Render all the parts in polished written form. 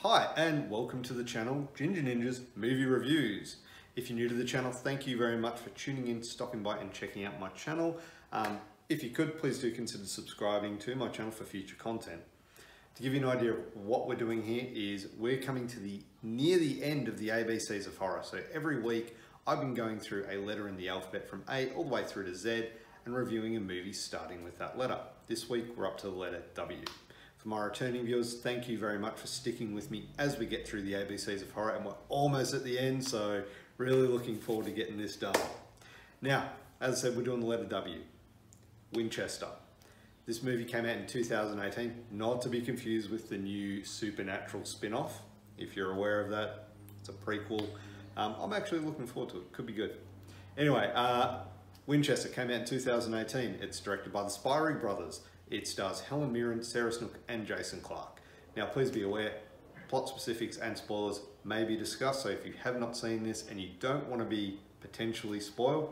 Hi and welcome to the channel Ginger Ninja's Movie Reviews. If you're new to the channel, thank you very much for tuning in, stopping by and checking out my channel. If you could, please do consider subscribing to my channel for future content. To give you an idea of what we're doing here is we're coming to near the end of the ABCs of horror. So every week I've been going through a letter in the alphabet from A all the way through to Z and reviewing a movie starting with that letter. This week we're up to the letter W. For my returning viewers, thank you very much for sticking with me as we get through the ABCs of horror, and we're almost at the end, so really looking forward to getting this done. Now, as I said, we're doing the letter W, Winchester. This movie came out in 2018, not to be confused with the new Supernatural spin-off. If you're aware of that, it's a prequel. I'm actually looking forward to it, could be good. Anyway, Winchester came out in 2018. It's directed by the Spierig brothers. It stars Helen Mirren, Sarah Snook and Jason Clarke. Now please be aware, plot specifics and spoilers may be discussed, so if you have not seen this and you don't want to be potentially spoiled,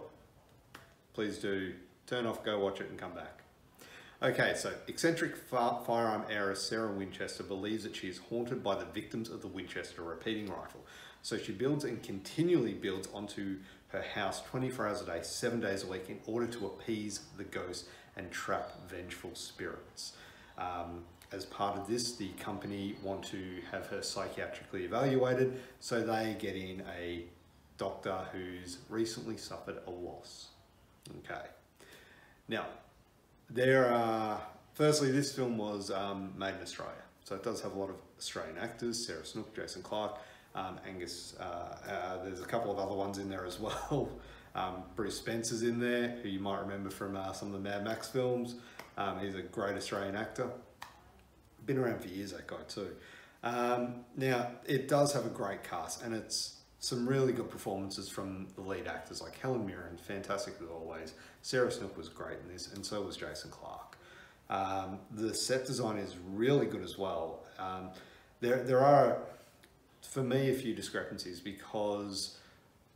please do turn off, go watch it and come back. Okay, so eccentric firearm heiress Sarah Winchester believes that she is haunted by the victims of the Winchester repeating rifle. So she builds and continually builds onto her house 24 hours a day, 7 days a week in order to appease the ghost and trap vengeful spirits. As part of this, the company want to have her psychiatrically evaluated, so they get in a doctor who's recently suffered a loss. Okay. Now, firstly, this film was made in Australia, so it does have a lot of Australian actors, Sarah Snook, Jason Clarke, Angus, there's a couple of other ones in there as well. Bruce Spencer's in there, who you might remember from some of the Mad Max films. He's a great Australian actor. Been around for years, that guy too. Now, it does have a great cast, and it's some really good performances from the lead actors, like Helen Mirren, fantastic as always. Sarah Snook was great in this, and so was Jason Clarke. The set design is really good as well. There are, for me, a few discrepancies, because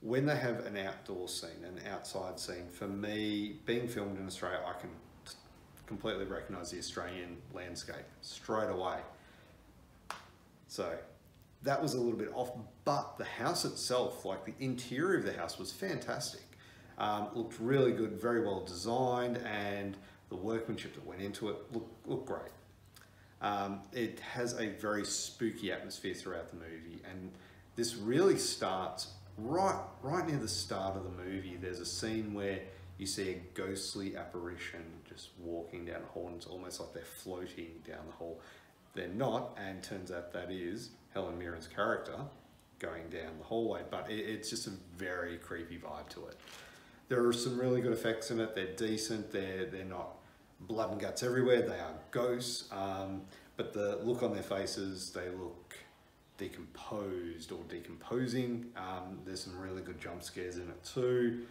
when they have an outdoor scene, an outside scene, for me, being filmed in Australia, I can completely recognise the Australian landscape straight away. So that was a little bit off, but the house itself, like the interior of the house, was fantastic. Looked really good, very well designed, and the workmanship that went into it looked great. It has a very spooky atmosphere throughout the movie, and this really starts right near the start of the movie. There's a scene where you see a ghostly apparition just walking down the hall, and it's almost like they're floating down the hall. They're not, and turns out that is Helen Mirren's character going down the hallway, but it's just a very creepy vibe to it. There are some really good effects in it. They're decent. They're not blood and guts everywhere. They are ghosts, but the look on their faces, they look decomposed or decomposing. There's some really good jump scares in it too,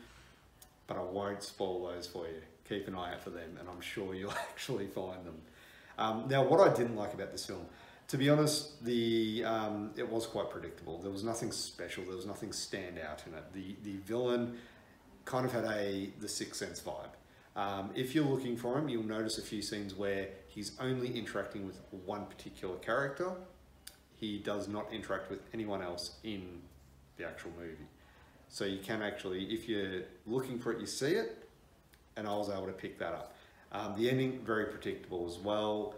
but I won't spoil those for you. Keep an eye out for them, and I'm sure you'll actually find them. Now, what I didn't like about this film, to be honest, it was quite predictable. There was nothing special. There was nothing stand out in it. The villain kind of had the Sixth Sense vibe. If you're looking for him, you'll notice a few scenes where he's only interacting with one particular character. He does not interact with anyone else in the actual movie. So you can actually, if you're looking for it, you see it, and I was able to pick that up. The ending, very predictable as well.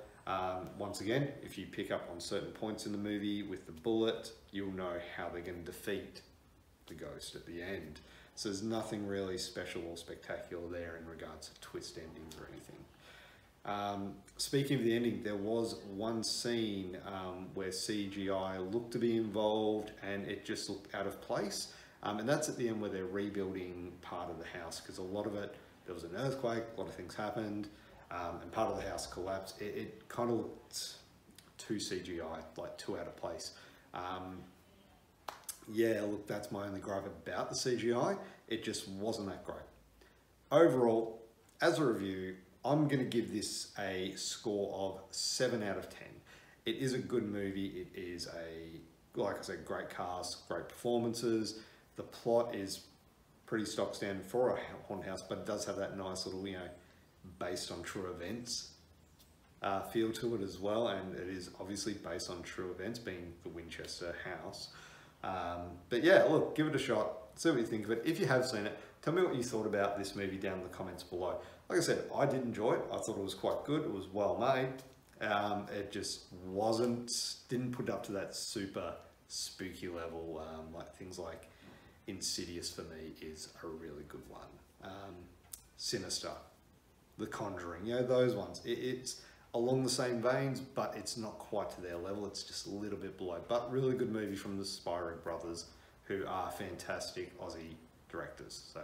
Once again, if you pick up on certain points in the movie with the bullet, you'll know how they're going to defeat the ghost at the end. So there's nothing really special or spectacular there in regards to twist endings or anything. Speaking of the ending, there was one scene where CGI looked to be involved, and it just looked out of place. And that's at the end where they're rebuilding part of the house, because a lot of it, there was an earthquake, a lot of things happened, and part of the house collapsed. It kind of looked too CGI, like too out of place. Yeah, look, that's my only gripe about the CGI. It just wasn't that great. Overall, as a review, I'm going to give this a score of 7 out of 10. It is a good movie. It is like I said, great cast, great performances. The plot is pretty stock standard for a haunted house, but it does have that nice little, based on true events feel to it as well, and it is obviously based on true events, being the Winchester house. But yeah, look, give it a shot, see what you think of it. If you have seen it, tell me what you thought about this movie down in the comments below. Like I said, I did enjoy it. I thought it was quite good. It was well made. It just didn't put up to that super spooky level. Like things like Insidious for me is a really good one. Sinister, The Conjuring, you know, those ones. It's along the same veins, but it's not quite to their level. It's just a little bit below. But really good movie from the Spyrig brothers, who are fantastic Aussie directors. So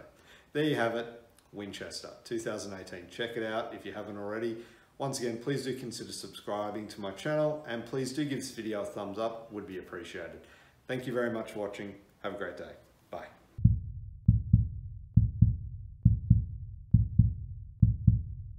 there you have it, Winchester 2018. Check it out if you haven't already. Once again, please do consider subscribing to my channel, and please do give this video a thumbs up, would be appreciated. Thank you very much for watching. Have a great day.